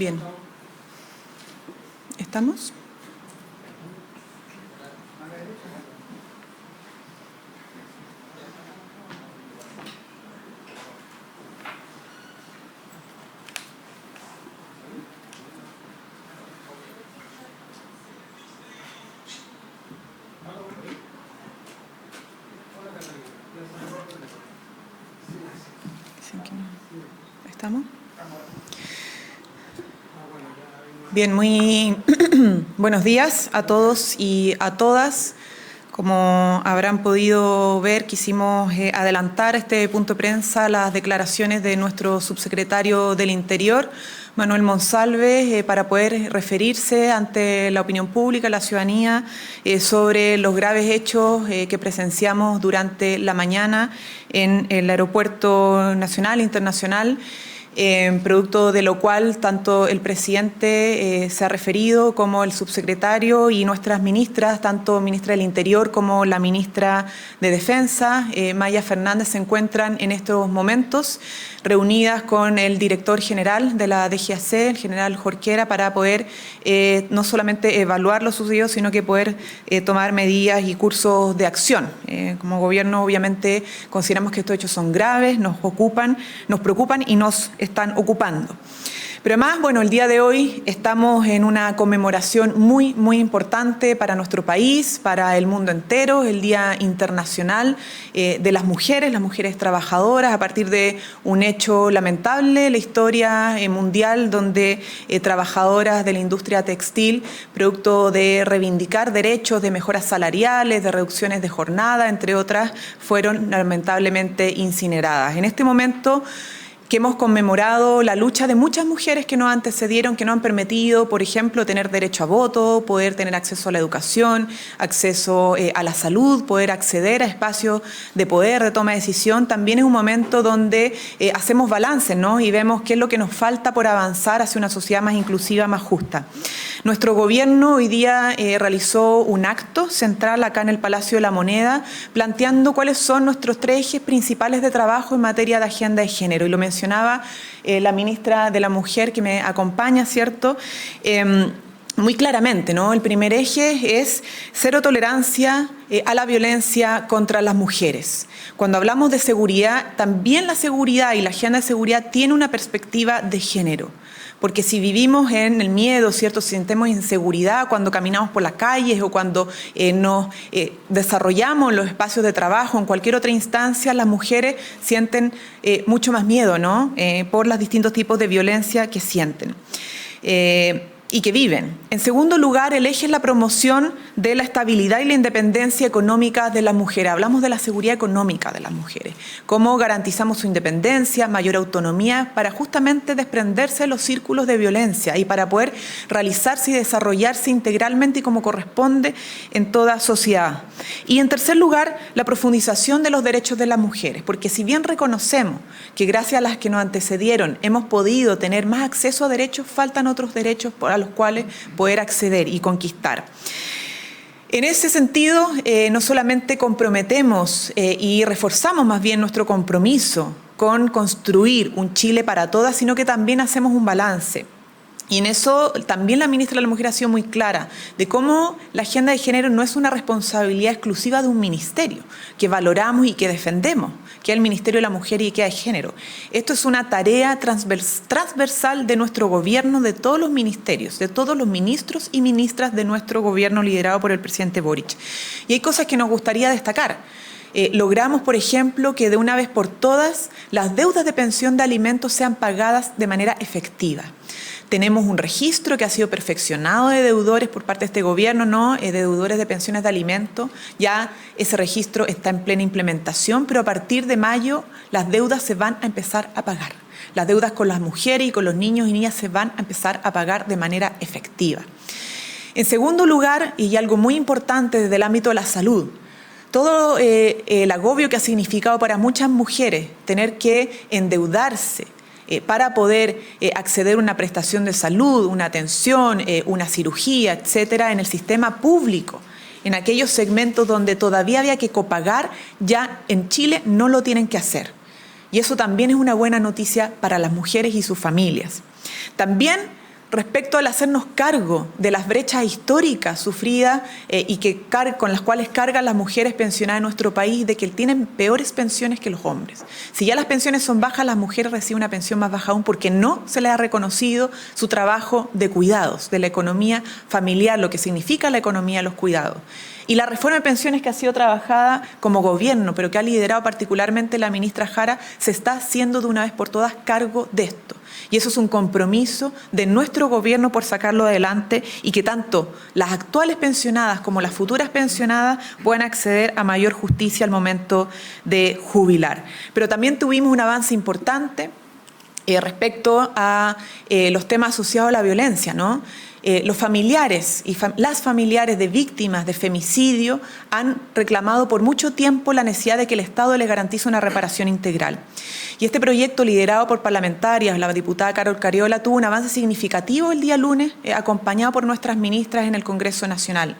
Bien. ¿Estamos? ¿Estamos? Bien, muy buenos días a todos y a todas. Como habrán podido ver, quisimos adelantar este punto de prensa las declaraciones de nuestro subsecretario del Interior, Manuel Monsalve, para poder referirse ante la opinión pública, la ciudadanía, sobre los graves hechos que presenciamos durante la mañana en el Aeropuerto Nacional e Internacional. Producto de lo cual tanto el presidente se ha referido como el subsecretario y nuestras ministras, tanto ministra del Interior como la ministra de Defensa, Maya Fernández, se encuentran en estos momentos reunidas con el director general de la DGAC, el general Jorquera, para poder no solamente evaluar lo sucedido, sino que poder tomar medidas y cursos de acción. Como gobierno, obviamente, consideramos que estos hechos son graves, nos preocupan y nos están ocupando. Pero además, bueno, el día de hoy estamos en una conmemoración muy, muy importante para nuestro país, para el mundo entero, el Día Internacional de las mujeres trabajadoras, a partir de un hecho lamentable en la historia mundial, donde trabajadoras de la industria textil, producto de reivindicar derechos de mejoras salariales, de reducciones de jornada, entre otras, fueron lamentablemente incineradas. En este momento, que hemos conmemorado la lucha de muchas mujeres que nos antecedieron, que nos han permitido, por ejemplo, tener derecho a voto, poder tener acceso a la educación, acceso a la salud, poder acceder a espacios de poder, de toma de decisión. También es un momento donde hacemos balances, ¿no? Y vemos qué es lo que nos falta por avanzar hacia una sociedad más inclusiva, más justa. Nuestro gobierno hoy día realizó un acto central acá en el Palacio de la Moneda, planteando cuáles son nuestros 3 ejes principales de trabajo en materia de agenda de género. Y lo mencionaba la ministra de la Mujer, que me acompaña, ¿cierto? Muy claramente, ¿no? El primer eje es cero tolerancia a la violencia contra las mujeres. Cuando hablamos de seguridad, también la seguridad y la agenda de seguridad tiene una perspectiva de género. Porque si vivimos en el miedo, ¿cierto? Si sentimos inseguridad cuando caminamos por las calles o cuando nos desarrollamos los espacios de trabajo, en cualquier otra instancia, las mujeres sienten mucho más miedo, ¿no? Por los distintos tipos de violencia que sienten. Y que viven. En segundo lugar, el eje es la promoción de la estabilidad y la independencia económica de las mujeres. Hablamos de la seguridad económica de las mujeres. Cómo garantizamos su independencia, mayor autonomía, para justamente desprenderse de los círculos de violencia y para poder realizarse y desarrollarse integralmente y como corresponde en toda sociedad. Y en tercer lugar, la profundización de los derechos de las mujeres. Porque si bien reconocemos que gracias a las que nos antecedieron hemos podido tener más acceso a derechos, faltan otros derechos a los cuales poder acceder y conquistar. En ese sentido, no solamente comprometemos y reforzamos más bien nuestro compromiso con construir un Chile para todas, sino que también hacemos un balance. Y en eso también la ministra de la Mujer ha sido muy clara de cómo la agenda de género no es una responsabilidad exclusiva de un ministerio que valoramos y que defendemos, que es el Ministerio de la Mujer y Equidad de Género. Esto es una tarea transversal de nuestro gobierno, de todos los ministerios, de todos los ministros y ministras de nuestro gobierno liderado por el presidente Boric. Y hay cosas que nos gustaría destacar. Logramos, por ejemplo, que de una vez por todas las deudas de pensión de alimentos sean pagadas de manera efectiva. Tenemos un registro que ha sido perfeccionado de deudores por parte de este gobierno, ¿no? De deudores de pensiones de alimentos. Ya ese registro está en plena implementación, pero a partir de mayo las deudas se van a empezar a pagar. Las deudas con las mujeres y con los niños y niñas se van a empezar a pagar de manera efectiva. En segundo lugar, y algo muy importante desde el ámbito de la salud, todo el agobio que ha significado para muchas mujeres tener que endeudarse para poder acceder a una prestación de salud, una atención, una cirugía, etcétera, en el sistema público, en aquellos segmentos donde todavía había que copagar, ya en Chile no lo tienen que hacer. Y eso también es una buena noticia para las mujeres y sus familias. También respecto al hacernos cargo de las brechas históricas sufridas con las cuales cargan las mujeres pensionadas en nuestro país, de que tienen peores pensiones que los hombres. Si ya las pensiones son bajas, las mujeres reciben una pensión más baja aún porque no se les ha reconocido su trabajo de cuidados, de la economía familiar, lo que significa la economía de los cuidados. Y la reforma de pensiones que ha sido trabajada como gobierno, pero que ha liderado particularmente la ministra Jara, se está haciendo de una vez por todas cargo de esto. Y eso es un compromiso de nuestro gobierno por sacarlo adelante y que tanto las actuales pensionadas como las futuras pensionadas puedan acceder a mayor justicia al momento de jubilar. Pero también tuvimos un avance importante respecto a los temas asociados a la violencia, ¿no? Los familiares y las familiares de víctimas de femicidio han reclamado por mucho tiempo la necesidad de que el Estado les garantice una reparación integral. Y este proyecto, liderado por parlamentarias, la diputada Carol Cariola, tuvo un avance significativo el día lunes, acompañado por nuestras ministras en el Congreso Nacional.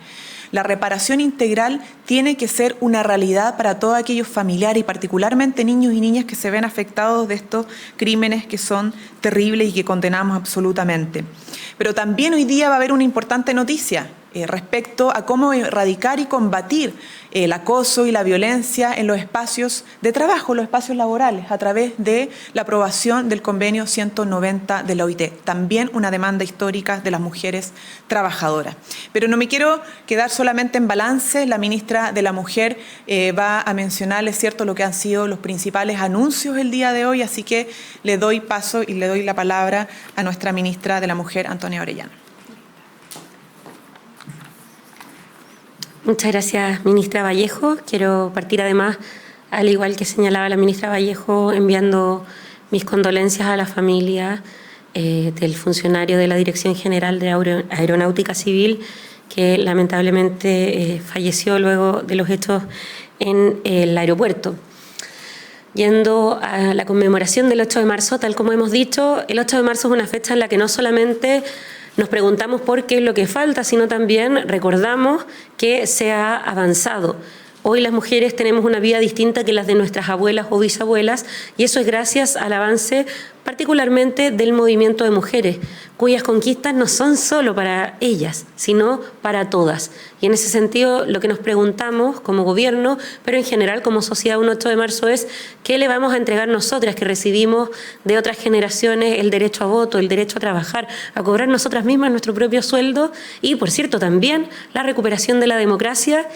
La reparación integral tiene que ser una realidad para todos aquellos familiares y particularmente niños y niñas que se ven afectados de estos crímenes que son terribles y que condenamos absolutamente. Pero también hoy día va a haber una importante noticia respecto a cómo erradicar y combatir el acoso y la violencia en los espacios de trabajo, los espacios laborales, a través de la aprobación del convenio 190 de la OIT. También una demanda histórica de las mujeres trabajadoras. Pero no me quiero quedar solamente en balance. La ministra de la Mujer va a mencionar, es cierto, lo que han sido los principales anuncios el día de hoy, así que le doy paso y le doy la palabra a nuestra ministra de la Mujer, Antonia Orellana. Muchas gracias, ministra Vallejo. Quiero partir además, al igual que señalaba la ministra Vallejo, enviando mis condolencias a la familia del funcionario de la Dirección General de Aeronáutica Civil, que lamentablemente falleció luego de los hechos en el aeropuerto. Yendo a la conmemoración del 8 de marzo, tal como hemos dicho, el 8 de marzo es una fecha en la que no solamente nos preguntamos por qué es lo que falta, sino también recordamos que se ha avanzado. Hoy las mujeres tenemos una vida distinta que las de nuestras abuelas o bisabuelas, y eso es gracias al avance particularmente del movimiento de mujeres, cuyas conquistas no son solo para ellas, sino para todas. Y en ese sentido, lo que nos preguntamos como gobierno, pero en general como sociedad, un 8 de marzo es ¿qué le vamos a entregar nosotras que recibimos de otras generaciones el derecho a voto, el derecho a trabajar, a cobrar nosotras mismas nuestro propio sueldo y, por cierto, también la recuperación de la democracia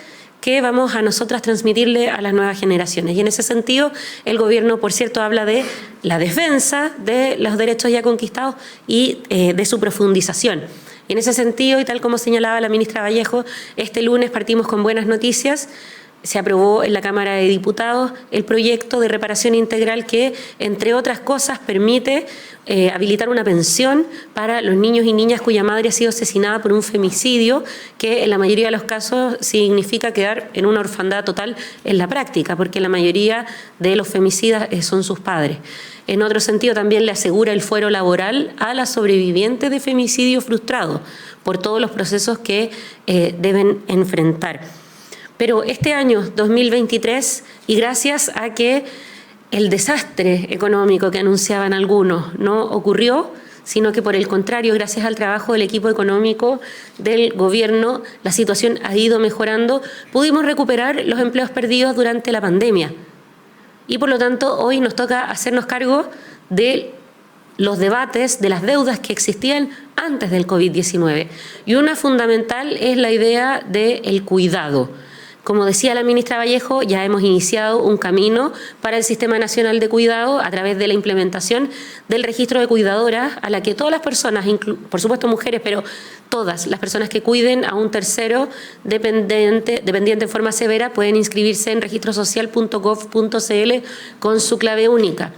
que vamos a nosotras transmitirle a las nuevas generaciones? Y en ese sentido, el gobierno, por cierto, habla de la defensa de los derechos ya conquistados y de su profundización. Y en ese sentido, y tal como señalaba la ministra Vallejo, este lunes partimos con buenas noticias. Se aprobó en la Cámara de Diputados el proyecto de reparación integral que, entre otras cosas, permite habilitar una pensión para los niños y niñas cuya madre ha sido asesinada por un femicidio, que en la mayoría de los casos significa quedar en una orfandad total en la práctica, porque la mayoría de los femicidas son sus padres. En otro sentido, también le asegura el fuero laboral a las sobrevivientes de femicidio frustrado por todos los procesos que deben enfrentar. Pero este año 2023, y gracias a que el desastre económico que anunciaban algunos no ocurrió, sino que por el contrario, gracias al trabajo del equipo económico del gobierno, la situación ha ido mejorando, pudimos recuperar los empleos perdidos durante la pandemia. Y por lo tanto, hoy nos toca hacernos cargo de los debates de las deudas que existían antes del COVID-19. Y una fundamental es la idea del cuidado. Como decía la ministra Vallejo, ya hemos iniciado un camino para el Sistema Nacional de Cuidado a través de la implementación del registro de cuidadoras, a la que todas las personas, por supuesto mujeres, pero todas las personas que cuiden a un tercero dependiente en forma severa pueden inscribirse en registrosocial.gov.cl con su clave única.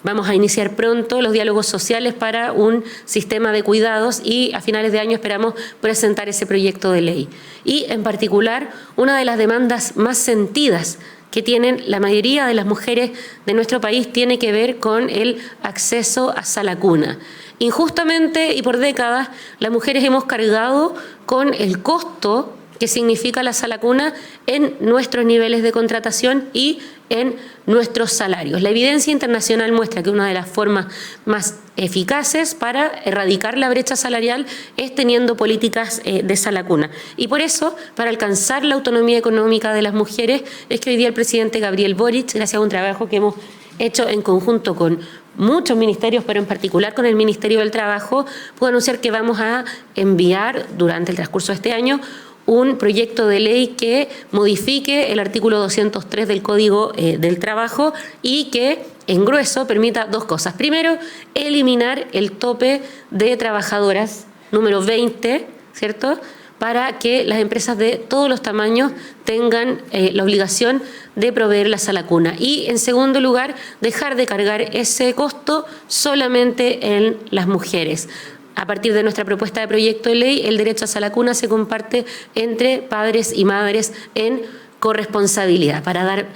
Vamos a iniciar pronto los diálogos sociales para un sistema de cuidados y a finales de año esperamos presentar ese proyecto de ley. Y en particular, una de las demandas más sentidas que tienen la mayoría de las mujeres de nuestro país tiene que ver con el acceso a sala cuna. Injustamente y por décadas, las mujeres hemos cargado con el costo que significa la sala cuna en nuestros niveles de contratación y en nuestros salarios. La evidencia internacional muestra que una de las formas más eficaces para erradicar la brecha salarial es teniendo políticas de sala cuna. Y por eso, para alcanzar la autonomía económica de las mujeres, es que hoy día el presidente Gabriel Boric, gracias a un trabajo que hemos hecho en conjunto con muchos ministerios, pero en particular con el Ministerio del Trabajo, puedo anunciar que vamos a enviar durante el transcurso de este año un proyecto de ley que modifique el artículo 203 del Código del Trabajo y que, en grueso, permita dos cosas. Primero, eliminar el tope de trabajadoras número 20, ¿cierto?, para que las empresas de todos los tamaños tengan la obligación de proveer la sala cuna. Y, en segundo lugar, dejar de cargar ese costo solamente en las mujeres. A partir de nuestra propuesta de proyecto de ley, el derecho a sala cuna se comparte entre padres y madres en corresponsabilidad. Para dar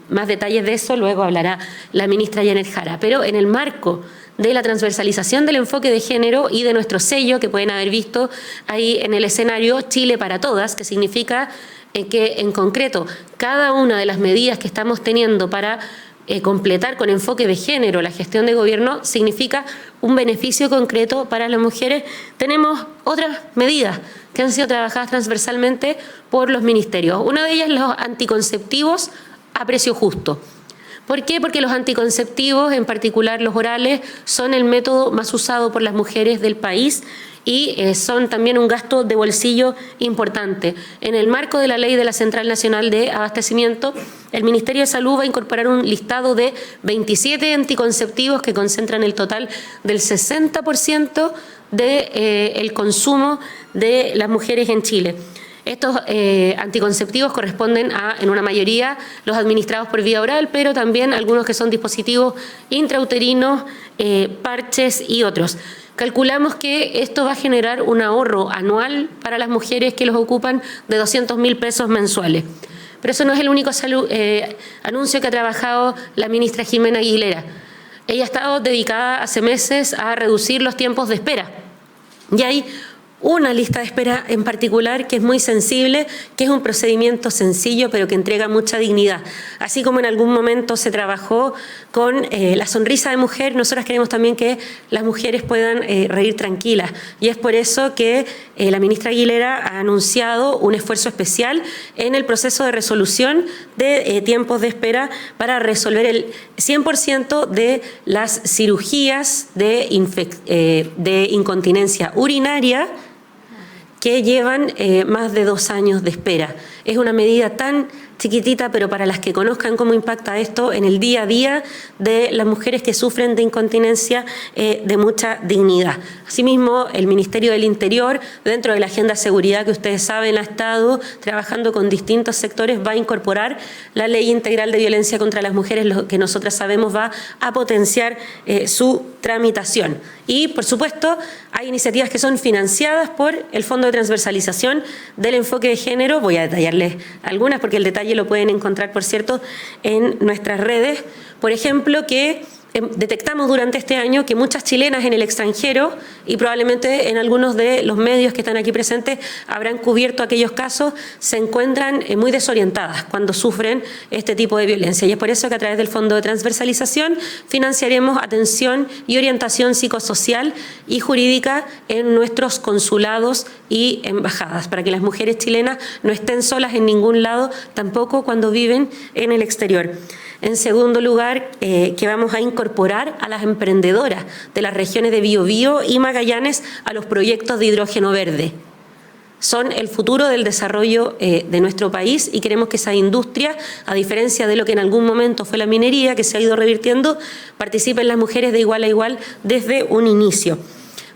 más detalles de eso, luego hablará la ministra Janet Jara. Pero en el marco de la transversalización del enfoque de género y de nuestro sello, que pueden haber visto ahí en el escenario, Chile para Todas, que significa que, en concreto, cada una de las medidas que estamos teniendo para completar con enfoque de género la gestión de gobierno significa un beneficio concreto para las mujeres. Tenemos otras medidas que han sido trabajadas transversalmente por los ministerios. Una de ellas, los anticonceptivos a precio justo. ¿Por qué? Porque los anticonceptivos, en particular los orales, son el método más usado por las mujeres del país y son también un gasto de bolsillo importante. En el marco de la ley de la Central Nacional de Abastecimiento, el Ministerio de Salud va a incorporar un listado de 27 anticonceptivos que concentran el total del 60% del consumo de las mujeres en Chile. Estos anticonceptivos corresponden a, en una mayoría, los administrados por vía oral, pero también algunos que son dispositivos intrauterinos, parches y otros. Calculamos que esto va a generar un ahorro anual para las mujeres que los ocupan de 200.000 pesos mensuales. Pero eso no es el único anuncio que ha trabajado la ministra Jimena Aguilera. Ella ha estado dedicada hace meses a reducir los tiempos de espera. Y hay una lista de espera en particular que es muy sensible, que es un procedimiento sencillo pero que entrega mucha dignidad. Así como en algún momento se trabajó con la sonrisa de mujer, nosotras queremos también que las mujeres puedan reír tranquilas. Y es por eso que la ministra Aguilera ha anunciado un esfuerzo especial en el proceso de resolución de tiempos de espera para resolver el 100% de las cirugías de incontinencia urinaria que llevan más de 2 años de espera. Es una medida tan chiquitita, pero para las que conozcan cómo impacta esto en el día a día de las mujeres que sufren de incontinencia, de mucha dignidad. Asimismo, el Ministerio del Interior, dentro de la Agenda de Seguridad que ustedes saben, ha estado trabajando con distintos sectores, va a incorporar la Ley Integral de Violencia contra las Mujeres, lo que nosotras sabemos va a potenciar su tramitación. Y, por supuesto, hay iniciativas que son financiadas por el Fondo de Transversalización del Enfoque de Género. Voy a detallarles algunas porque el detalle lo pueden encontrar, por cierto, en nuestras redes. Por ejemplo, que detectamos durante este año que muchas chilenas en el extranjero, y probablemente en algunos de los medios que están aquí presentes habrán cubierto aquellos casos, se encuentran muy desorientadas cuando sufren este tipo de violencia. Y es por eso que a través del Fondo de Transversalización financiaremos atención y orientación psicosocial y jurídica en nuestros consulados y embajadas, para que las mujeres chilenas no estén solas en ningún lado, tampoco cuando viven en el exterior. En segundo lugar, que vamos a incorporar a las emprendedoras de las regiones de Biobío y Magallanes a los proyectos de hidrógeno verde. Son el futuro del desarrollo de nuestro país y queremos que esa industria, a diferencia de lo que en algún momento fue la minería, que se ha ido revirtiendo, participen las mujeres de igual a igual desde un inicio.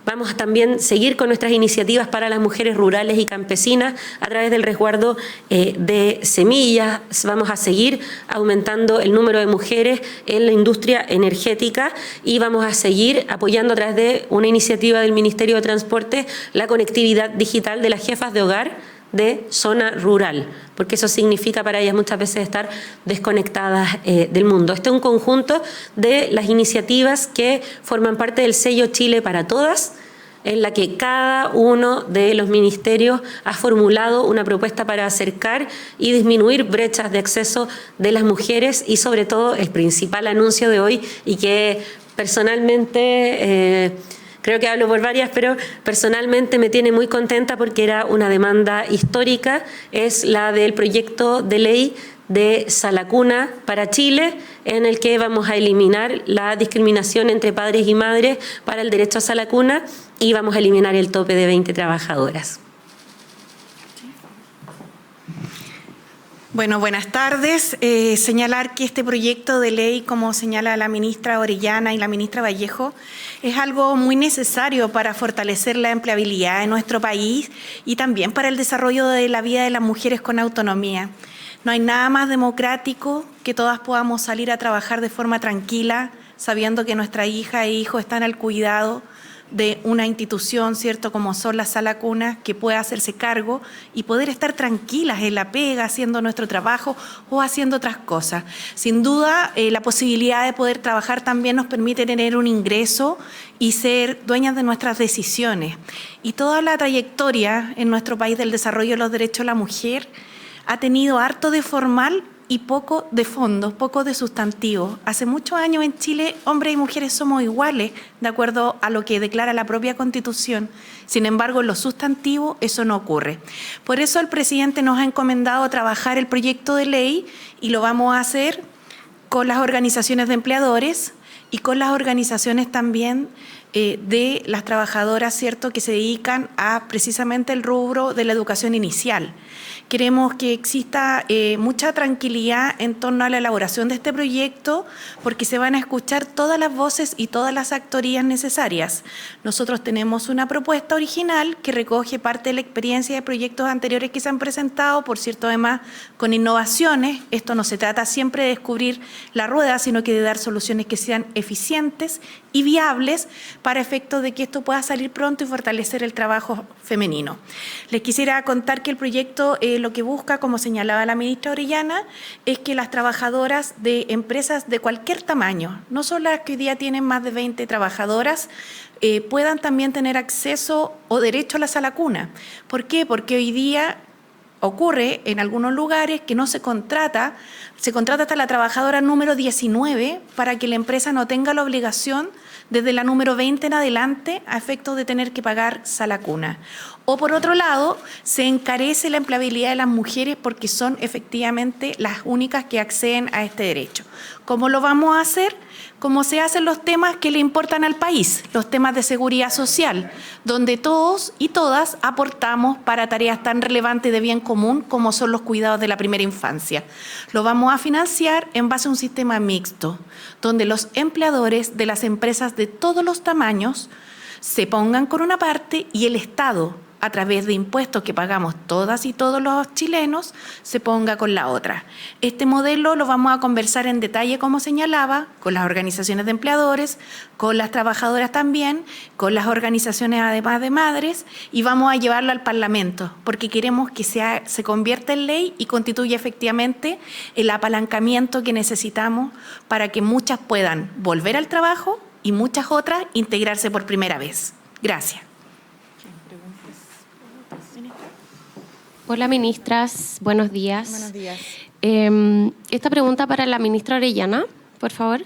Vamos a también seguir con nuestras iniciativas para las mujeres rurales y campesinas a través del resguardo de semillas. Vamos a seguir aumentando el número de mujeres en la industria energética y vamos a seguir apoyando a través de una iniciativa del Ministerio de Transporte la conectividad digital de las jefas de hogar de zona rural, porque eso significa para ellas muchas veces estar desconectadas del mundo. Este es un conjunto de las iniciativas que forman parte del sello Chile para Todas, en la que cada uno de los ministerios ha formulado una propuesta para acercar y disminuir brechas de acceso de las mujeres y sobre todo el principal anuncio de hoy y que personalmente creo que hablo por varias, pero personalmente me tiene muy contenta porque era una demanda histórica, es la del proyecto de ley de Sala Cuna para Chile, en el que vamos a eliminar la discriminación entre padres y madres para el derecho a Sala Cuna y vamos a eliminar el tope de 20 trabajadoras. Bueno, buenas tardes. Señalar que este proyecto de ley, como señala la ministra Orellana y la ministra Vallejo, es algo muy necesario para fortalecer la empleabilidad en nuestro país y también para el desarrollo de la vida de las mujeres con autonomía. No hay nada más democrático que todas podamos salir a trabajar de forma tranquila, sabiendo que nuestra hija e hijo están al cuidado de una institución, ¿cierto?, como son las Sala Cuna, que pueda hacerse cargo y poder estar tranquilas en la pega, haciendo nuestro trabajo o haciendo otras cosas. Sin duda, la posibilidad de poder trabajar también nos permite tener un ingreso y ser dueñas de nuestras decisiones. Y toda la trayectoria en nuestro país del desarrollo de los derechos de la mujer ha tenido harto de formal y poco de fondo, poco de sustantivo. Hace muchos años en Chile, hombres y mujeres somos iguales, de acuerdo a lo que declara la propia Constitución. Sin embargo, en lo sustantivo eso no ocurre. Por eso el presidente nos ha encomendado trabajar el proyecto de ley y lo vamos a hacer con las organizaciones de empleadores y con las organizaciones también de las trabajadoras, ¿cierto?, que se dedican a precisamente el rubro de la educación inicial. Queremos que exista mucha tranquilidad en torno a la elaboración de este proyecto porque se van a escuchar todas las voces y todas las actorías necesarias. Nosotros tenemos una propuesta original que recoge parte de la experiencia de proyectos anteriores que se han presentado, por cierto, además con innovaciones. Esto no se trata siempre de descubrir la rueda, sino que de dar soluciones que sean eficientes y viables para efectos de que esto pueda salir pronto y fortalecer el trabajo femenino. Les quisiera contar que el proyecto lo que busca, como señalaba la ministra Orellana, es que las trabajadoras de empresas de cualquier tamaño, no solo las que hoy día tienen más de 20 trabajadoras, puedan también tener acceso o derecho a la Sala Cuna. ¿Por qué? Porque hoy día ocurre en algunos lugares que no se contrata hasta la trabajadora número 19 para que la empresa no tenga la obligación desde la número 20 en adelante a efectos de tener que pagar Sala Cuna. O por otro lado, se encarece la empleabilidad de las mujeres porque son efectivamente las únicas que acceden a este derecho. ¿Cómo lo vamos a hacer? Como se hacen los temas que le importan al país, los temas de seguridad social, donde todos y todas aportamos para tareas tan relevantes de bien común como son los cuidados de la primera infancia. Lo vamos a financiar en base a un sistema mixto, donde los empleadores de las empresas de todos los tamaños se pongan con una parte y el Estado, a través de impuestos que pagamos todas y todos los chilenos, se ponga con la otra. Este modelo lo vamos a conversar en detalle, como señalaba, con las organizaciones de empleadores, con las trabajadoras también, con las organizaciones además de madres, y vamos a llevarlo al Parlamento, porque queremos que se convierta en ley y constituya efectivamente el apalancamiento que necesitamos para que muchas puedan volver al trabajo y muchas otras integrarse por primera vez. Gracias. Hola, ministras. Buenos días. Buenos días. Esta pregunta para la ministra Orellana, por favor.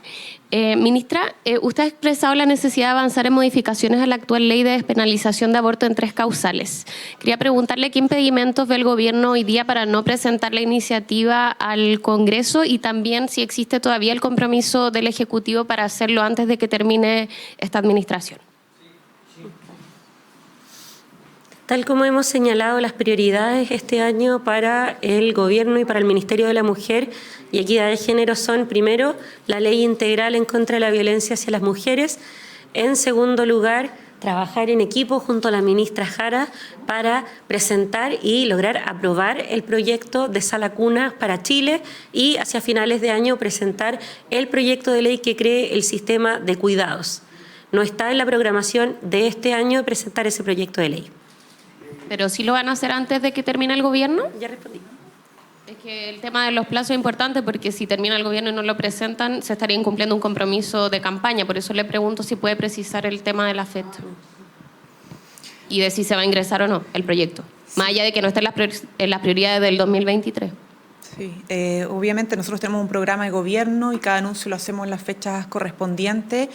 Ministra, usted ha expresado la necesidad de avanzar en modificaciones a la actual ley de despenalización de aborto en 3 causales. Quería preguntarle qué impedimentos ve el gobierno hoy día para no presentar la iniciativa al Congreso y también si existe todavía el compromiso del Ejecutivo para hacerlo antes de que termine esta administración. Tal como hemos señalado, las prioridades este año para el Gobierno y para el Ministerio de la Mujer y Equidad de Género son, primero, la Ley Integral en contra de la violencia hacia las mujeres. En segundo lugar, trabajar en equipo junto a la ministra Jara para presentar y lograr aprobar el proyecto de Sala Cuna para Chile y hacia finales de año presentar el proyecto de ley que cree el sistema de cuidados. No está en la programación de este año presentar ese proyecto de ley. ¿Pero sí lo van a hacer antes de que termine el gobierno? Ya respondí. Es que el tema de los plazos es importante porque si termina el gobierno y no lo presentan, se estaría incumpliendo un compromiso de campaña. Por eso le pregunto si puede precisar el tema de la fecha. y de si se va a ingresar o no el proyecto, más allá de que no esté en las prioridades del 2023. Sí, obviamente nosotros tenemos un programa de gobierno y cada anuncio lo hacemos en las fechas correspondientes.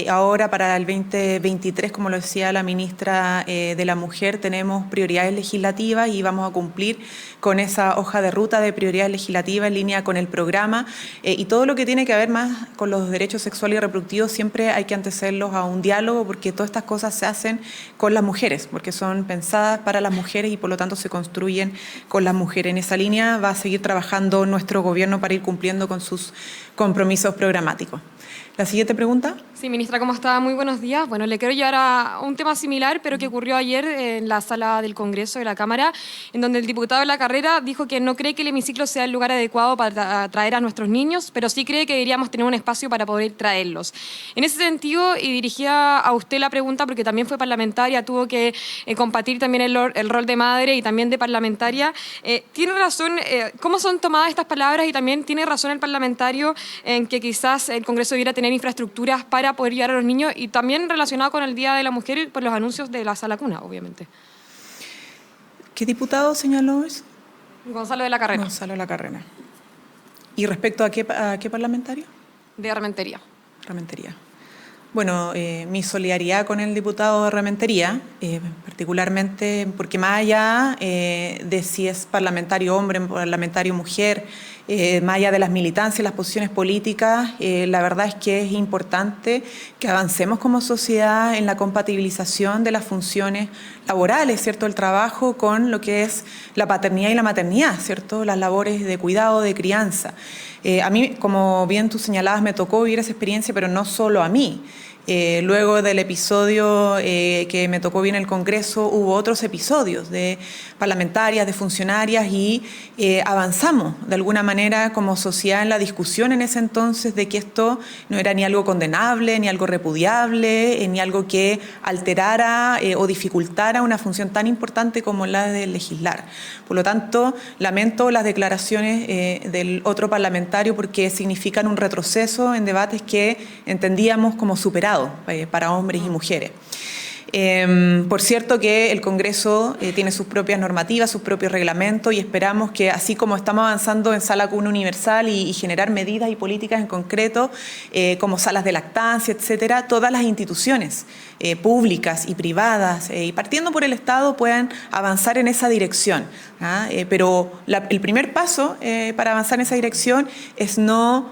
Ahora para el 2023, como lo decía la ministra de la Mujer, tenemos prioridades legislativas y vamos a cumplir con esa hoja de ruta de prioridades legislativas en línea con el programa. Y todo lo que tiene que ver más con los derechos sexuales y reproductivos siempre hay que antecederlos a un diálogo, porque todas estas cosas se hacen con las mujeres, porque son pensadas para las mujeres y por lo tanto se construyen con las mujeres. En esa línea va a seguir trabajando nuestro gobierno para ir cumpliendo con sus compromisos programáticos. La siguiente pregunta. Sí, ministra, ¿cómo está? Muy buenos días. Bueno, le quiero llevar a un tema similar, pero que ocurrió ayer en la sala del Congreso de la Cámara, en donde el diputado de la carrera dijo que no cree que el hemiciclo sea el lugar adecuado para traer a nuestros niños, pero sí cree que deberíamos tener un espacio para poder traerlos. En ese sentido, y dirigía a usted la pregunta, porque también fue parlamentaria, tuvo que compartir también el rol de madre y también de parlamentaria. ¿Tiene razón? ¿Cómo son tomadas estas palabras? Y también tiene razón el parlamentario en que quizás el Congreso debiera tener infraestructuras para poder llevar a los niños, y también relacionado con el Día de la Mujer por los anuncios de la sala cuna, obviamente. ¿Qué diputado señaló eso? Gonzalo de la Carrera. Gonzalo de la Carrera. ¿Y respecto a qué parlamentario? De Rementería. Rementería. Bueno, mi solidaridad con el diputado de Rementería, particularmente porque más allá de si es parlamentario hombre, parlamentario mujer, más allá de las militancias, las posiciones políticas, la verdad es que es importante que avancemos como sociedad en la compatibilización de las funciones laborales, ¿cierto? El trabajo con lo que es la paternidad y la maternidad, ¿cierto? Las labores de cuidado, de crianza. A mí, como bien tú señalabas, me tocó vivir esa experiencia, pero no solo a mí. Luego del episodio que me tocó bien en el Congreso, hubo otros episodios de parlamentarias, de funcionarias, y avanzamos de alguna manera como sociedad en la discusión en ese entonces de que esto no era ni algo condenable, ni algo repudiable, ni algo que alterara o dificultara una función tan importante como la de legislar. Por lo tanto, lamento las declaraciones del otro parlamentario porque significan un retroceso en debates que entendíamos como superados para hombres y mujeres. Por cierto que el Congreso tiene sus propias normativas, sus propios reglamentos, y esperamos que así como estamos avanzando en sala cuna universal y generar medidas y políticas en concreto, como salas de lactancia, etcétera, todas las instituciones públicas y privadas, y partiendo por el Estado, puedan avanzar en esa dirección. Pero el primer paso para avanzar en esa dirección es no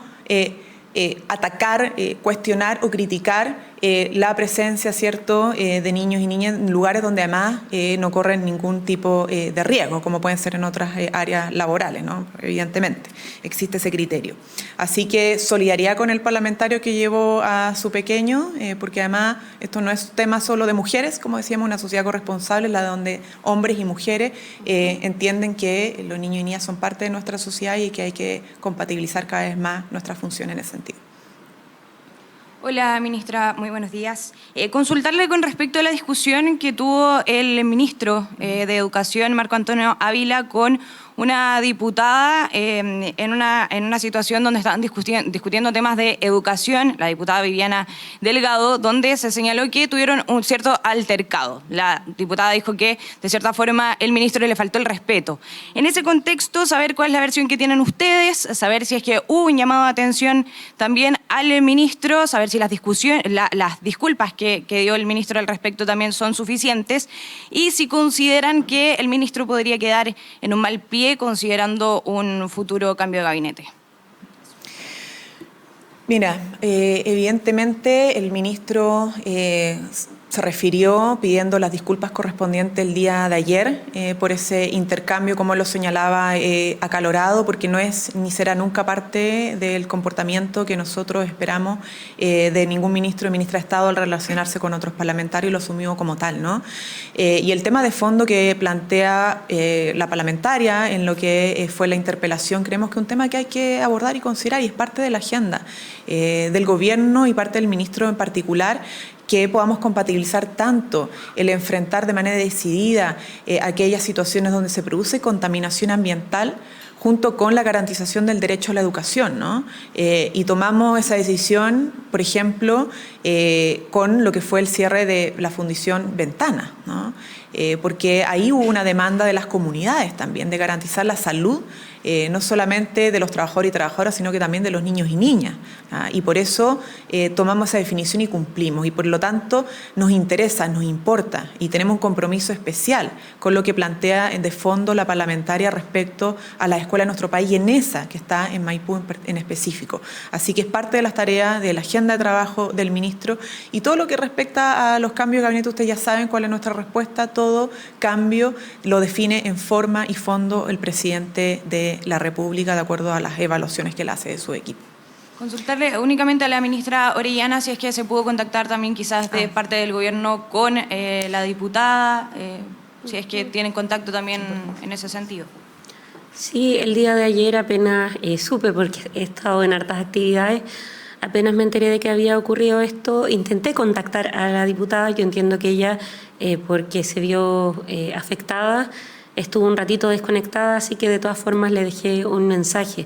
atacar, cuestionar o criticar la presencia, ¿cierto?, de niños y niñas en lugares donde además no corren ningún tipo de riesgo, como pueden ser en otras áreas laborales, ¿no? Evidentemente, existe ese criterio. Así que solidaridad con el parlamentario que llevó a su pequeño, porque además esto no es tema solo de mujeres, como decíamos, una sociedad corresponsable, la donde hombres y mujeres entienden que los niños y niñas son parte de nuestra sociedad y que hay que compatibilizar cada vez más nuestras funciones en ese sentido. Hola, ministra, muy buenos días. Consultarle con respecto a la discusión que tuvo el ministro de Educación, Marco Antonio Ávila, con una diputada en una situación donde estaban discutiendo temas de educación, la diputada Viviana Delgado, donde se señaló que tuvieron un cierto altercado. La diputada dijo que, de cierta forma, el ministro le faltó el respeto. En ese contexto, saber cuál es la versión que tienen ustedes, saber si es que hubo un llamado de atención también al ministro, saber si las disculpas que dio el ministro al respecto también son suficientes, y si consideran que el ministro podría quedar en un mal pie considerando un futuro cambio de gabinete. Mira, evidentemente el ministro se refirió pidiendo las disculpas correspondientes el día de ayer por ese intercambio, como lo señalaba, acalorado, porque no es ni será nunca parte del comportamiento que nosotros esperamos de ningún ministro o ministra de Estado al relacionarse con otros parlamentarios, y lo asumió como tal, ¿no? Y el tema de fondo que plantea la parlamentaria en lo que fue la interpelación, creemos que es un tema que hay que abordar y considerar, y es parte de la agenda del gobierno y parte del ministro en particular, que podamos compatibilizar tanto el enfrentar de manera decidida aquellas situaciones donde se produce contaminación ambiental junto con la garantización del derecho a la educación, ¿no? Y tomamos esa decisión, por ejemplo, con lo que fue el cierre de la Fundación Ventana, ¿no? Porque ahí hubo una demanda de las comunidades también de garantizar la salud, no solamente de los trabajadores y trabajadoras, sino que también de los niños y niñas. Y por eso tomamos esa definición y cumplimos. Y por lo tanto nos interesa, nos importa y tenemos un compromiso especial con lo que plantea de fondo la parlamentaria respecto a la escuela de nuestro país y en esa que está en Maipú en específico. Así que es parte de las tareas de la agenda de trabajo del ministro y todo lo que respecta a los cambios de gabinete, ustedes ya saben cuál es nuestra respuesta. Todo cambio lo define en forma y fondo el presidente de la República de acuerdo a las evaluaciones que él hace de su equipo. Consultarle únicamente a la ministra Orellana si es que se pudo contactar también quizás de parte del gobierno con la diputada, si es que tienen contacto también en ese sentido. Sí, el día de ayer apenas supe, porque he estado en hartas actividades, apenas me enteré de que había ocurrido esto, intenté contactar a la diputada. Yo entiendo que ella, porque se vio afectada, estuvo un ratito desconectada, así que de todas formas le dejé un mensaje.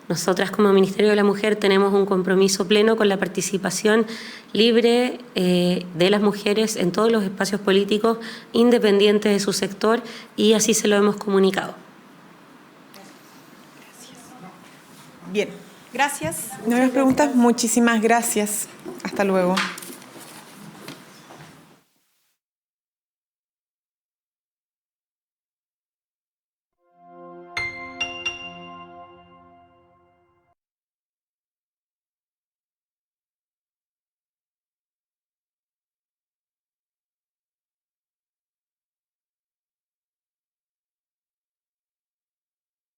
Nosotras como Ministerio de la Mujer tenemos un compromiso pleno con la participación libre de las mujeres en todos los espacios políticos, independientes de su sector, y así se lo hemos comunicado. Bien. Gracias. ¿No hay más preguntas? Muchísimas gracias. Hasta luego.